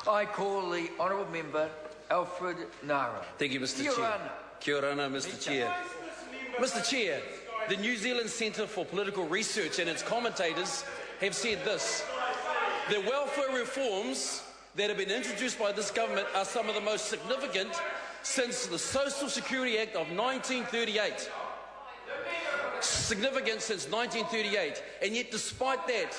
I call the Honourable Member Alfred Nara. Thank you, Mr. Chair. Kia ora, Mr. Chair. Mr. Chair, the New Zealand Centre for Political Research and its commentators have said this: the welfare reforms that have been introduced by this government are some of the most significant since the Social Security Act of 1938. Significant since 1938, and yet despite that,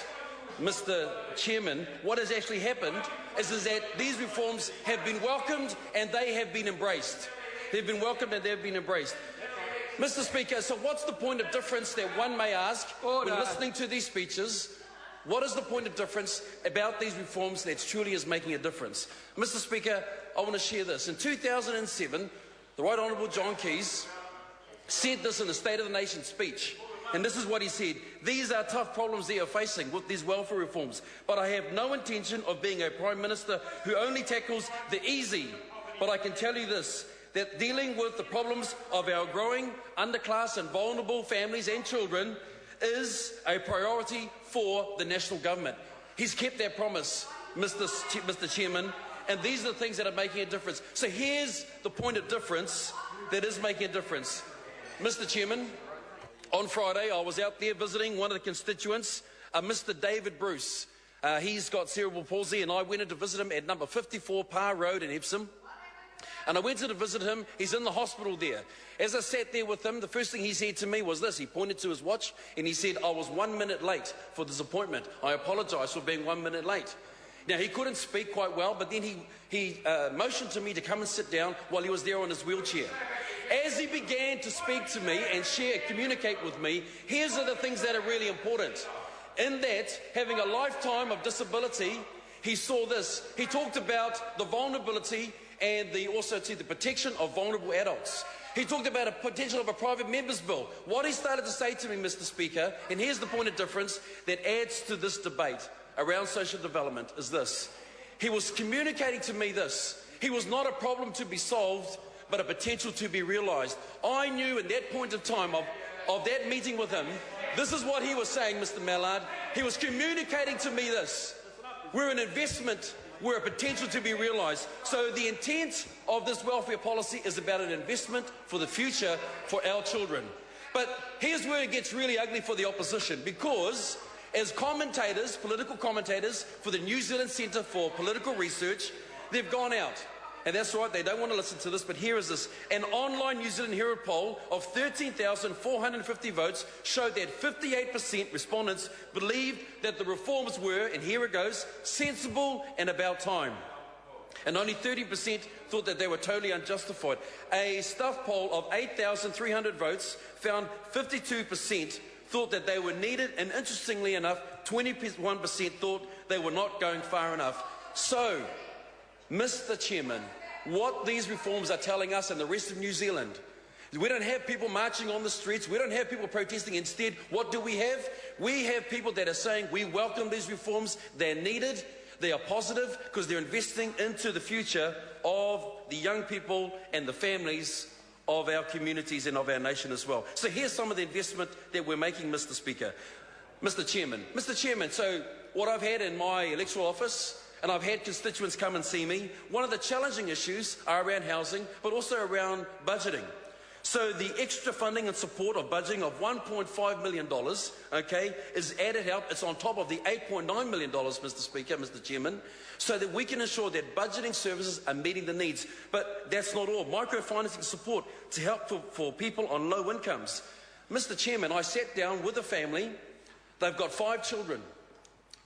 Mr. Chairman, what has actually happened is that these reforms have been welcomed and they have been embraced. They've been welcomed and they've been embraced. Mr. Speaker, so what's the point of difference that one may ask when listening to these speeches? What is the point of difference about these reforms that truly is making a difference? Mr. Speaker, I want to share this. In 2007, the Right Honourable John Keys said this in the State of the Nation speech. And this is what he said: these are tough problems that you're facing with these welfare reforms, but I have no intention of being a Prime Minister who only tackles the easy. But I can tell you this, that dealing with the problems of our growing underclass and vulnerable families and children is a priority for the national government. He's kept that promise, Mr. Chairman, and these are the things that are making a difference. So here's the point of difference that is making a difference. Mr. Chairman, on Friday, I was out there visiting one of the constituents, Mr. David Bruce. He's got cerebral palsy, and I went in to visit him at number 54 Parr Road in Epsom. And I went in to visit him. He's in the hospital there. As I sat there with him, the first thing he said to me was this. He pointed to his watch and he said, I was 1 minute late for this appointment. I apologise for being 1 minute late. Now, he couldn't speak quite well, but then he motioned to me to come and sit down while he was there on his wheelchair. As he began to speak to me and communicate with me, here's are the things that are really important. In that, having a lifetime of disability, he saw this. He talked about the vulnerability and also the protection of vulnerable adults. He talked about a potential of a private member's bill. What he started to say to me, Mr. Speaker, and here's the point of difference that adds to this debate around social development, is this. He was communicating to me this. He was not a problem to be solved, but a potential to be realised. I knew in that point of time of that meeting with him, this is what he was saying, Mr. Mallard. He was communicating to me this. We're an investment, we're a potential to be realised. So the intent of this welfare policy is about an investment for the future for our children. But here's where it gets really ugly for the opposition, because as commentators, political commentators for the New Zealand Centre for Political Research, they've gone out. And that's right, they don't want to listen to this, but here is this. An online New Zealand Herald poll of 13,450 votes showed that 58% respondents believed that the reforms were, and here it goes, sensible and about time. And only 30% thought that they were totally unjustified. A Stuff poll of 8,300 votes found 52% thought that they were needed, and interestingly enough, 21% thought they were not going far enough. So, Mr. Chairman, what these reforms are telling us and the rest of New Zealand, we don't have people marching on the streets, we don't have people protesting. Instead, what do we have? We have people that are saying we welcome these reforms, they're needed, they are positive, because they're investing into the future of the young people and the families of our communities and of our nation as well. So here's some of the investment that we're making, Mr. Speaker. Mr. Chairman, so what I've had in my electoral office, and I've had constituents come and see me, one of the challenging issues are around housing, but also around budgeting. So the extra funding and support of budgeting of $1.5 million, okay, is added out. It's on top of the $8.9 million, Mr. Speaker, Mr. Chairman, so that we can ensure that budgeting services are meeting the needs. But that's not all. Microfinancing support to help for people on low incomes. Mr. Chairman, I sat down with a family. They've got 5 children.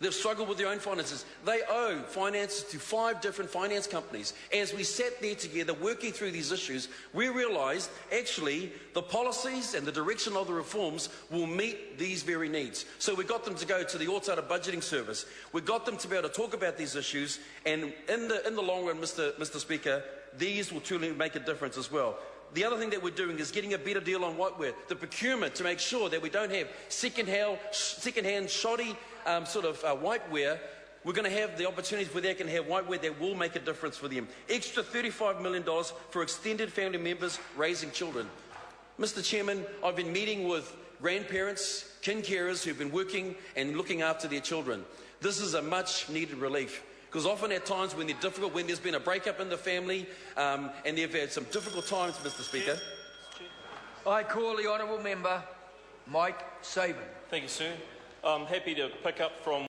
They've struggled with their own finances. They owe finances to 5 different finance companies. As we sat there together working through these issues, we realised actually the policies and the direction of the reforms will meet these very needs. So we got them to go to the Autāra Budgeting Service. We got them to be able to talk about these issues, and in the long run, Mr. Speaker, these will truly make a difference as well. The other thing that we're doing is getting a better deal on whiteware, the procurement, to make sure that we don't have second-hand shoddy whiteware. We're going to have the opportunities where they can have whiteware that will make a difference for them. Extra $35 million for extended family members raising children. Mr. Chairman, I've been meeting with grandparents, kin carers who've been working and looking after their children. This is a much-needed relief. Because often at times when they're difficult, when there's been a breakup in the family, and they've had some difficult times, Mr. Speaker. I call the honourable member Mike Sabin. Thank you, sir. I'm happy to pick up from